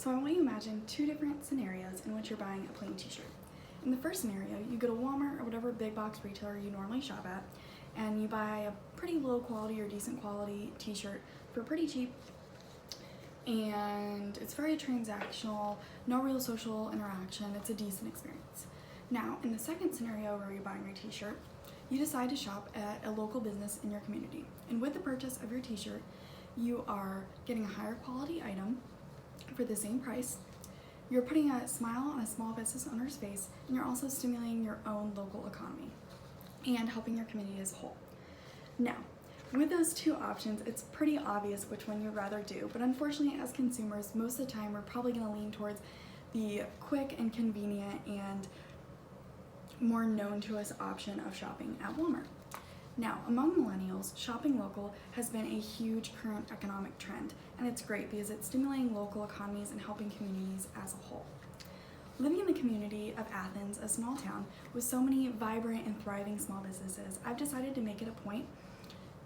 So I want you to imagine two different scenarios in which you're buying a plain t-shirt. In the first scenario, you go to Walmart or whatever big box retailer you normally shop at, and you buy a pretty low quality or decent quality t-shirt for pretty cheap, and it's very transactional, no real social interaction, it's a decent experience. Now, in the second scenario where you're buying your t-shirt, you decide to shop at a local business in your community, and with the purchase of your t-shirt, you are getting a higher quality item for the same price. You're putting a smile on a small business owner's face, and you're also stimulating your own local economy and helping your community as a whole. Now, with those two options, it's pretty obvious which one you'd rather do, but unfortunately as consumers, most of the time we're probably going to lean towards the quick and convenient and more known to us option of shopping at Walmart. Now, among millennials, shopping local has been a huge current economic trend, and it's great because it's stimulating local economies and helping communities as a whole. Living in the community of Athens, a small town with so many vibrant and thriving small businesses, I've decided to make it a point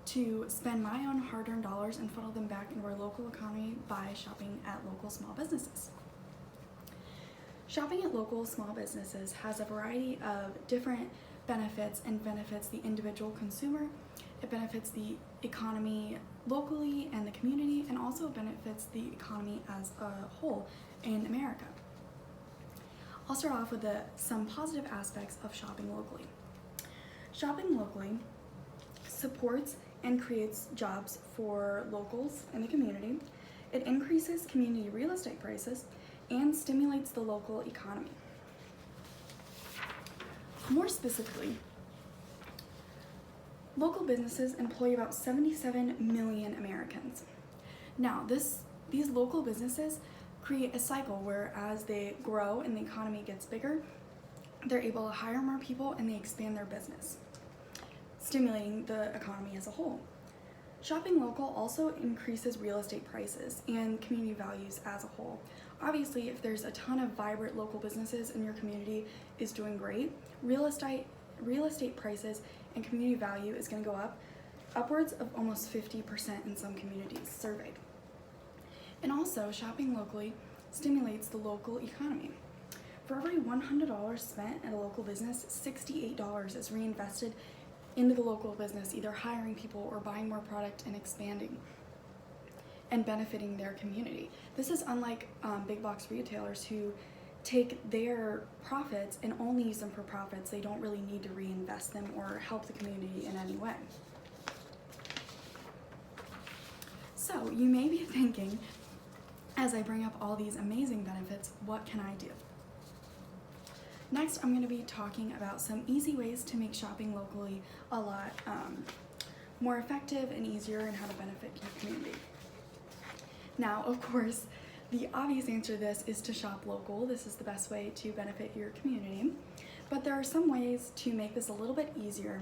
to spend my own hard-earned dollars and funnel them back into our local economy by shopping at local small businesses. Shopping at local small businesses has a variety of different benefits and benefits the individual consumer. It benefits the economy locally and the community, and also benefits the economy as a whole in America. I'll start off with some positive aspects of shopping locally. Shopping locally supports and creates jobs for locals in the community. It increases community real estate prices and stimulates the local economy. More specifically, local businesses employ about 77 million Americans. Now, these local businesses create a cycle where as they grow and the economy gets bigger, they're able to hire more people and they expand their business, stimulating the economy as a whole. Shopping local also increases real estate prices and community values as a whole. Obviously, if there's a ton of vibrant local businesses and your community is doing great, real estate prices and community value is going to go up upwards of almost 50% in some communities surveyed. And also, shopping locally stimulates the local economy. For every $100 spent at a local business, $68 is reinvested into the local business, either hiring people or buying more product and expanding and benefiting their community. This is unlike big box retailers who take their profits and only use them for profits. They don't really need to reinvest them or help the community in any way. So you may be thinking, as I bring up all these amazing benefits, what can I do? Next, I'm going to be talking about some easy ways to make shopping locally a lot more effective and easier, and how to benefit your community. Now, of course, the obvious answer to this is to shop local. This is the best way to benefit your community. But there are some ways to make this a little bit easier,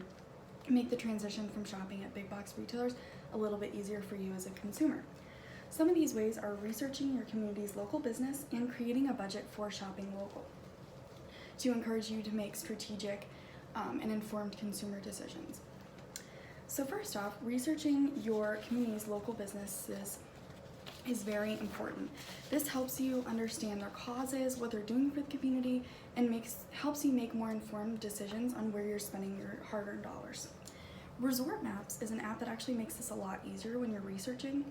make the transition from shopping at big box retailers a little bit easier for you as a consumer. Some of these ways are researching your community's local business and creating a budget for shopping local to encourage you to make strategic and informed consumer decisions. So first off, researching your community's local businesses is very important. This helps you understand their causes, what they're doing for the community, and helps you make more informed decisions on where you're spending your hard-earned dollars. Resort Maps is an app that actually makes this a lot easier when you're researching.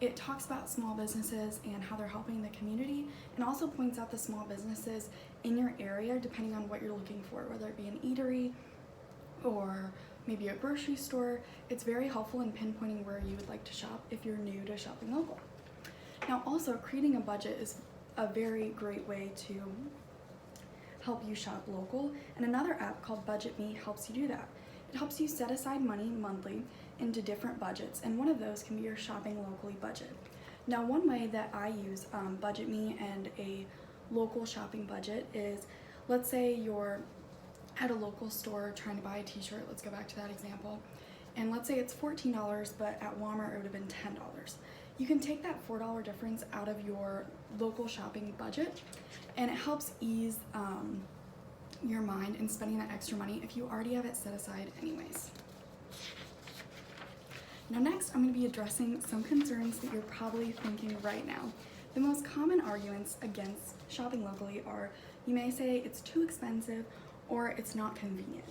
It talks about small businesses and how they're helping the community, and also points out the small businesses in your area depending on what you're looking for, whether it be an eatery or maybe a grocery store. It's very helpful in pinpointing where you would like to shop if you're new to shopping local. Now, also, creating a budget is a very great way to help you shop local, and another app called Budget Me helps you do that. It helps you set aside money monthly into different budgets, and one of those can be your shopping locally budget. Now, one way that I use Budget Me and a local shopping budget is, let's say you're at a local store trying to buy a t-shirt, let's go back to that example, and let's say it's $14, but at Walmart it would have been $10. You can take that $4 difference out of your local shopping budget, and it helps ease your mind in spending that extra money if you already have it set aside anyways. Now next, I'm going to be addressing some concerns that you're probably thinking right now. The most common arguments against shopping locally are you may say it's too expensive or it's not convenient.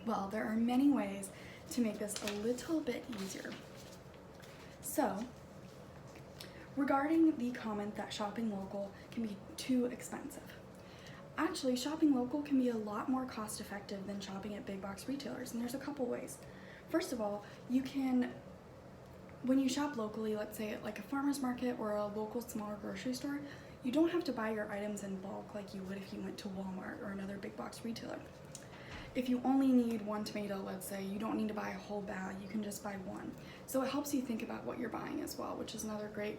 Well, there are many ways to make this a little bit easier. So, regarding the comment that shopping local can be too expensive. Actually, shopping local can be a lot more cost effective than shopping at big box retailers, and there's a couple ways. First of all, when you shop locally, let's say at like a farmer's market or a local smaller grocery store, you don't have to buy your items in bulk like you would if you went to Walmart or another big box retailer. If you only need one tomato, let's say, you don't need to buy a whole bag, you can just buy one. So it helps you think about what you're buying as well, which is another great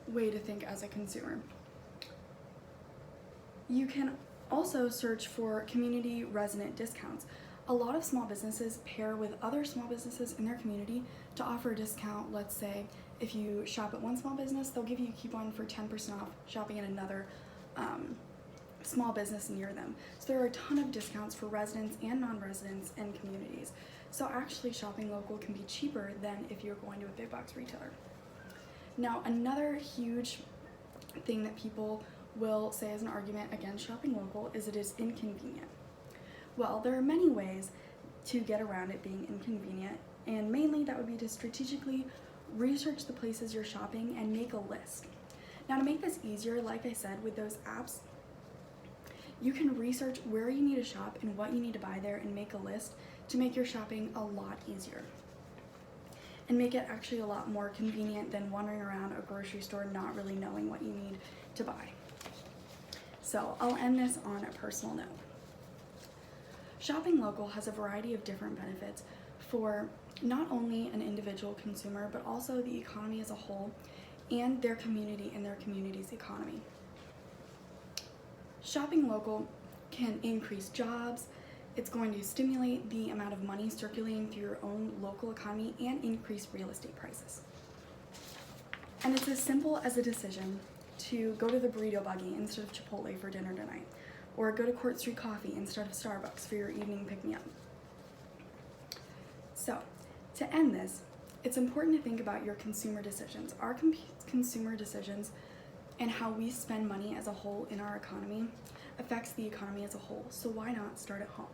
way to think as a consumer. You can also search for community resident discounts. A lot of small businesses pair with other small businesses in their community to offer a discount. Let's say if you shop at one small business, they'll give you a coupon for 10% off shopping at another small business near them. So there are a ton of discounts for residents and non-residents in communities. So actually shopping local can be cheaper than if you're going to a big box retailer. Now, another huge thing that people will say as an argument against shopping local is it is inconvenient. Well, there are many ways to get around it being inconvenient, and mainly that would be to strategically research the places you're shopping and make a list. Now, to make this easier, like I said, with those apps, you can research where you need to shop and what you need to buy there and make a list to make your shopping a lot easier and make it actually a lot more convenient than wandering around a grocery store not really knowing what you need to buy. So I'll end this on a personal note. Shopping local has a variety of different benefits for not only an individual consumer, but also the economy as a whole and their community and their community's economy. Shopping local can increase jobs, it's going to stimulate the amount of money circulating through your own local economy and increase real estate prices. And it's as simple as a decision to go to the Burrito Buggy instead of Chipotle for dinner tonight, or go to Court Street Coffee instead of Starbucks for your evening pick-me-up. So, to end this, it's important to think about your consumer decisions. Our consumer decisions and how we spend money as a whole in our economy affects the economy as a whole, so why not start at home?